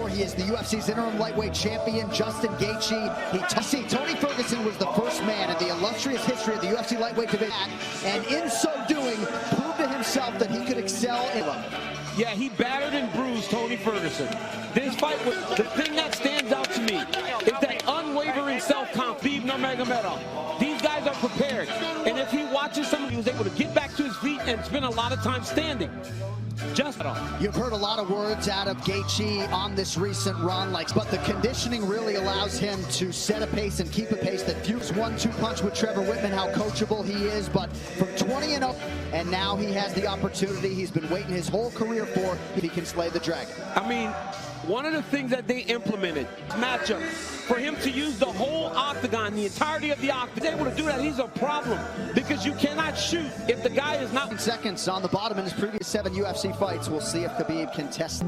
He is the UFC's interim lightweight champion, Justin Gaethje. Tony Ferguson was the first man in the illustrious history of the UFC lightweight division, and in so doing, proved to himself that he could excel in them. Yeah, he battered and bruised Tony Ferguson. This fight was the thing that stands out to me is that unwavering self-confidence. Khabib Nurmagomedov. These guys are prepared, and if he watches somebody who's able to get back to his feet and spend a lot of time standing. You've heard a lot of words out of Gaethje on this recent run, but the conditioning really allows him to set a pace and keep a pace that fuse 1-2 punch with Trevor Whitman, how coachable he is. But from 20 and up, and now he has the opportunity he's been waiting his whole career for, if he can slay the dragon. I mean, one of the things that they implemented, matchup, for him to use the whole octagon, the entirety of the octagon, he's able to do that. He's a problem because you cannot shoot if the guy is not. Seconds on the bottom in his previous 7 UFC fights. We'll see if Khabib can test.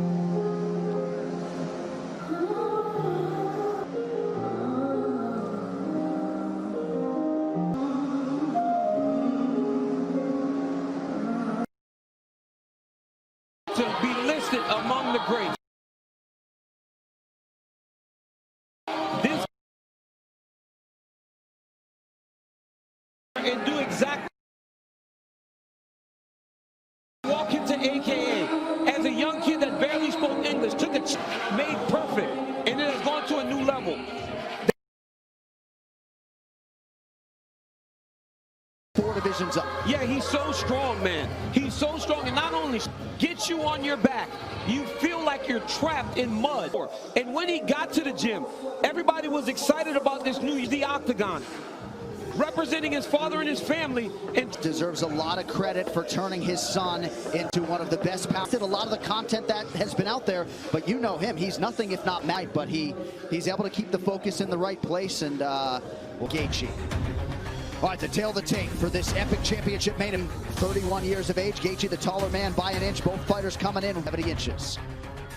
To be listed among the greats. And do exactly walk into AKA as a young kid that barely spoke English, took a made perfect, and it has gone to a new level. 4 divisions up. Yeah, he's so strong, man. He's so strong, and not only gets you on your back, you feel like you're trapped in mud. And when he got to the gym, everybody was excited about this new octagon, representing his father and his family, and deserves a lot of credit for turning his son into one of the best. Did a lot of the content that has been out there, but you know him, he's nothing if not mad, but he's able to keep the focus in the right place. And Gaethje. All right, to tail the tape for this epic championship, made him 31 years of age. Gaethje, the taller man by an inch. Both fighters coming in 70 inches.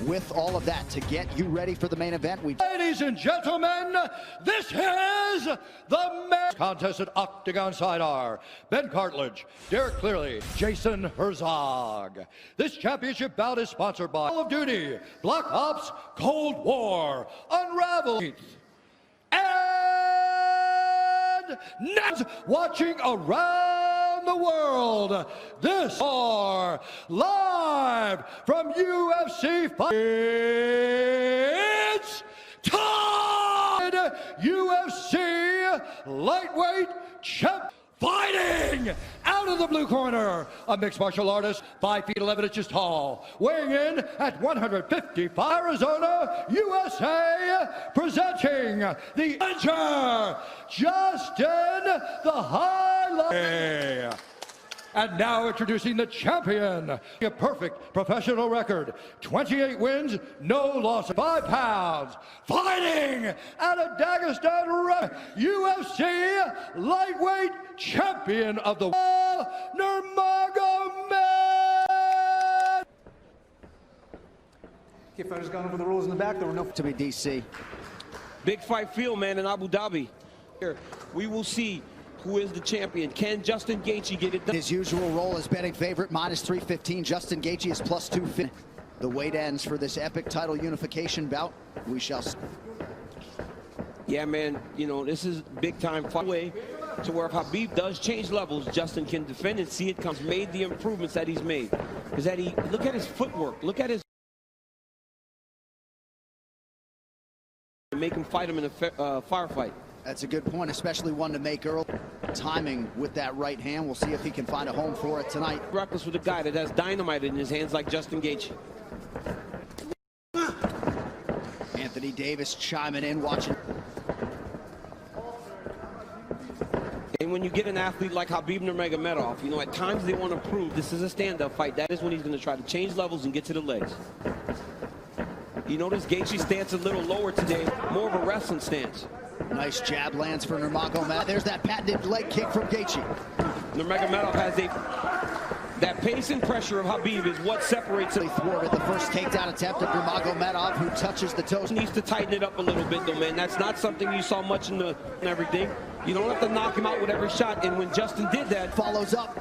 With all of that, to get you ready for the main event, ladies and gentlemen, this is the main contest at Octagon Sidear. Ben Cartledge, Derek Clearly, Jason Herzog. This championship bout is sponsored by Call of Duty, Black Ops, Cold War, Unravel, and now watching around the world. This are live from UFC fight. It's time! UFC lightweight champ fighting out of the blue corner, a mixed martial artist, 5 feet 11 inches tall, weighing in at 155, Arizona, USA, presenting the challenger, Justin the Highlight. And now introducing the champion, a perfect professional record, 28 wins, no losses, 5 pounds, fighting out of Dagestan, UFC lightweight champion of the world, Nurmagomedov. Okay, fighters gone over the rules in the back. There were no to be DC. Big fight field, man, in Abu Dhabi. Here, we will see who is the champion. Can Justin Gaethje get it done? His usual role as betting favorite, -315. Justin Gaethje is +250. The weight ends for this epic title unification bout. We shall see. Yeah, man, you know, this is big time fight way to where if Khabib does change levels, Justin can defend and see it comes. Made the improvements that he's made. Is that look at his footwork, look at his make him fight him in a firefight. That's a good point, especially one to make early. Timing with that right hand. We'll see if he can find a home for it tonight. Reckless with a guy that has dynamite in his hands like Justin Gaethje. Anthony Davis chiming in, watching. And when you get an athlete like Khabib Nurmagomedov, you know, at times they want to prove this is a stand-up fight. That is when he's going to try to change levels and get to the legs. You notice Gaethje's stance a little lower today, more of a wrestling stance. Nice jab lands for Nurmagomedov. There's that patented leg kick from Gaethje. Nurmagomedov has that pace and pressure of Khabib is what separates him. He thwarted the first takedown attempt of Nurmagomedov, who touches the toes. Needs to tighten it up a little bit, though, man. That's not something you saw much in everything. You don't have to knock him out with every shot, and when Justin did that, follows up.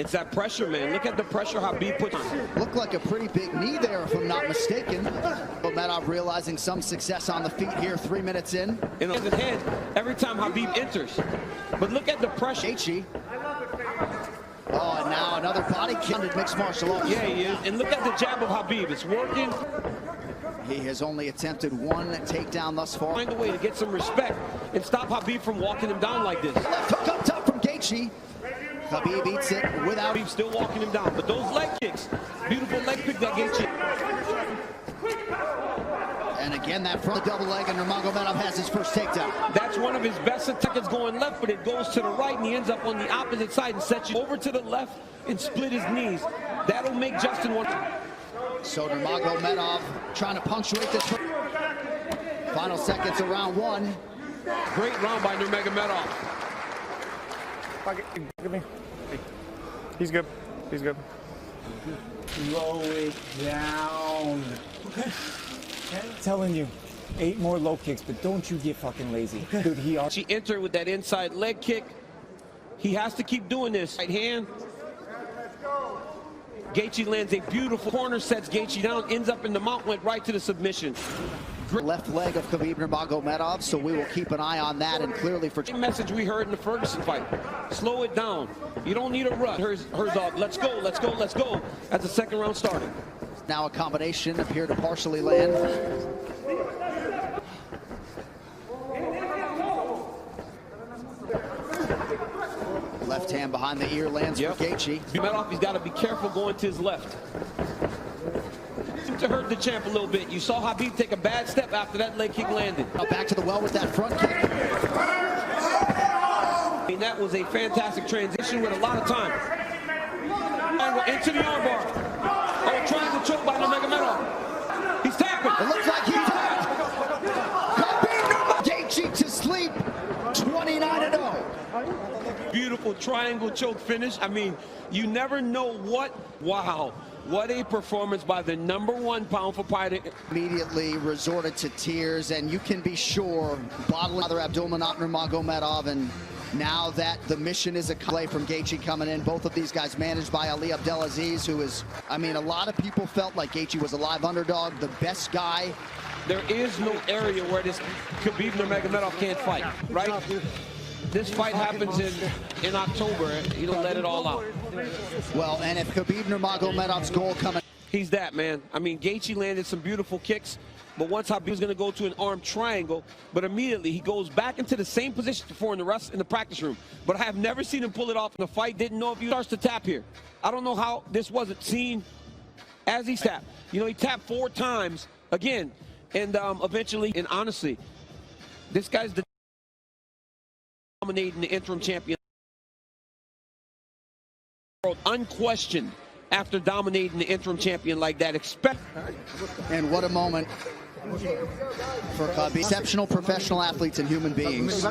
It's that pressure, man. Look at the pressure Khabib puts on. Looked like a pretty big knee there, if I'm not mistaken. Nurmagomedov realizing some success on the feet here 3 minutes in. In his head every time Khabib enters. But look at the pressure. Gaethje. Oh, and now another body kick in mixed martial arts. Yeah, he is. And look at the jab of Khabib. It's working. He has only attempted one takedown thus far. Find a way to get some respect and stop Khabib from walking him down like this. Left hook up top from Gaethje. Khabib eats it without. Khabib still walking him down. But those leg kicks, beautiful leg kick that Gaethje. And again, that front double leg, and Nurmagomedov has his first takedown. That's one of his best attacks going left, but it goes to the right, and he ends up on the opposite side and sets you over to the left and split his knees. That'll make Justin want. So Nurmagomedov trying to punctuate this. Final seconds of round one. Great round by Nurmagomedov. Look me. He's good. He's good. Slow it down. Okay. I'm telling you, 8 more low kicks, but don't you get fucking lazy. Okay. Dude, She entered with that inside leg kick. He has to keep doing this. Right hand. Gaethje lands a beautiful corner, sets Gaethje down, ends up in the mount, went right to the submission. Left leg of Khabib Nurmagomedov, so we will keep an eye on that, and clearly for the message we heard in the Ferguson fight. Slow it down. You don't need a rush. Herzog, let's go, let's go, let's go, as the second round started. Now a combination appear to partially land. Left hand behind the ear lands for Gaethje. Nurmagomedov, he's got to be careful going to his left. Seemed to hurt the champ a little bit. You saw Khabib take a bad step after that leg kick landed. Back to the well with that front kick. I mean, that was a fantastic transition with a lot of time. Into the armbar. Oh, triangle choke by Nurmagomedov. He's tapping. It looks like he tapped. Gaethje to sleep. 29-0. Beautiful triangle choke finish. I mean, you never know what. Wow. What a performance by the #1 pound-for-pound. Immediately resorted to tears, and you can be sure bottling other Abdulmanap Nurmagomedov, and now that the mission is a play from Gaethje coming in. Both of these guys managed by Ali Abdelaziz, who is, I mean, a lot of people felt like Gaethje was a live underdog, the best guy. There is no area where this Khabib Nurmagomedov can't fight, right? This fight happens in October. He'll let it all out. Well, and if Khabib Nurmagomedov's goal coming... He's that, man. I mean, Gaethje landed some beautiful kicks, but once Khabib's going to go to an arm triangle, but immediately he goes back into the same position before in the practice room. But I have never seen him pull it off in the fight. Didn't know if he starts to tap here. I don't know how this wasn't seen as he tapped. You know, he tapped 4 times again, and eventually, and honestly, this guy's the dominating the interim champion world, unquestioned, after dominating the interim champion like that. And what a moment for Khabib. Exceptional professional athletes and human beings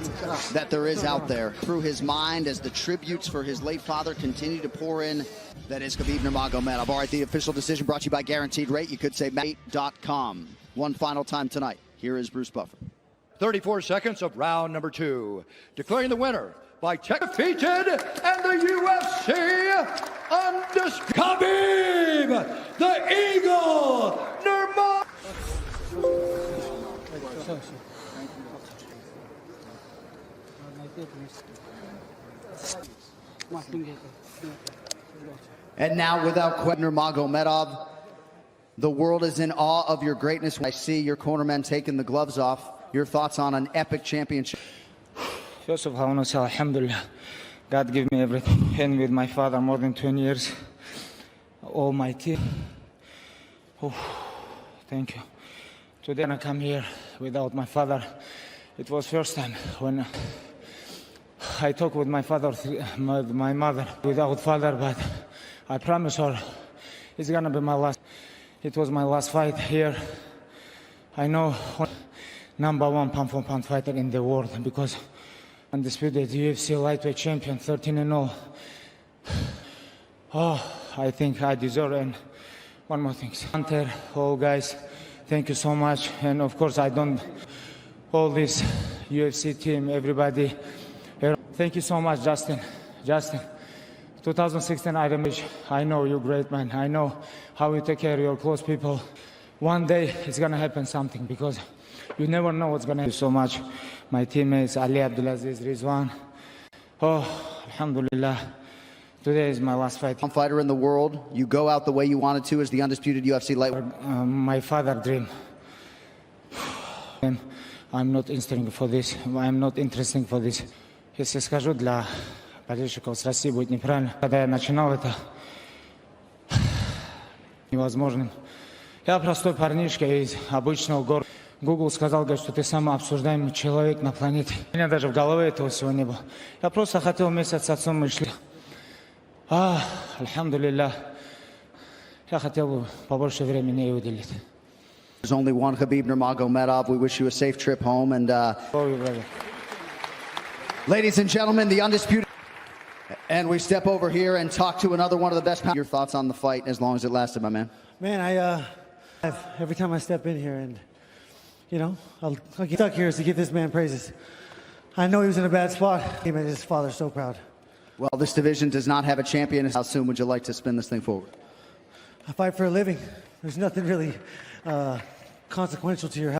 that there is out there. Through his mind, as the tributes for his late father continue to pour in, that is Khabib Nurmagomedov. All right, the official decision brought to you by Guaranteed Rate. You could say mate.com. One final time tonight. Here is Bruce Buffer. 34 seconds of round number 2. Declaring the winner by defeated and the UFC undisputed Khabib, the Eagle, Nurmagomedov. And now, without question, Nurmagomedov, the world is in awe of your greatness. I see your cornermen taking the gloves off. Your thoughts on an epic championship? First of all, I want to say Alhamdulillah. God gave me everything. And with my father more than 20 years. All my team. Oh, thank you. Today I come here without my father. It was first time when I talked with my father, my mother, without father, but I promise her it's gonna be my last. It was my last fight here. I know #1 pound-for-pound fighter in the world because undisputed UFC lightweight champion, 13-0. Oh, I think I deserve it. And one more thing. Hunter, all guys, thank you so much. And of course, I don't, all this UFC team, everybody. Thank you so much, Justin. Justin, 2016, I know you're great, man. I know how you take care of your close people. One day it's gonna happen something because you never know what's gonna happen. So much, my teammates Ali Abdulaziz, Rizwan. Oh, alhamdulillah. Today is my last fight. Fighter in the world, you go out the way you wanted to as the undisputed UFC lightweight. My father dream. I'm not interested for this. I'm not interested for this. Если скажу для болельщиков с России будет неправильно. Когда я начинал это невозможным. Я простой парнишка из обычного города. Google сказал, говорит, что ты самый обсуждаемый человек на планете. У меня даже в голове этого всего не было. Я просто хотел вместе с отцом мы шли. Альхамдулилля. Я хотел бы побольше времени ей уделить. There's only one Khabib Nurmagomedov. We wish you a safe trip home. And ladies and gentlemen, the undisputed. And we step over here and talk to another one of the best. Your thoughts on the fight as long as it lasted, my man? Man, every time I step in here and, you know, I'll get stuck here is to give this man praises. I know he was in a bad spot. He made his father so proud. Well, this division does not have a champion. How soon would you like to spin this thing forward? I fight for a living. There's nothing really consequential to your health.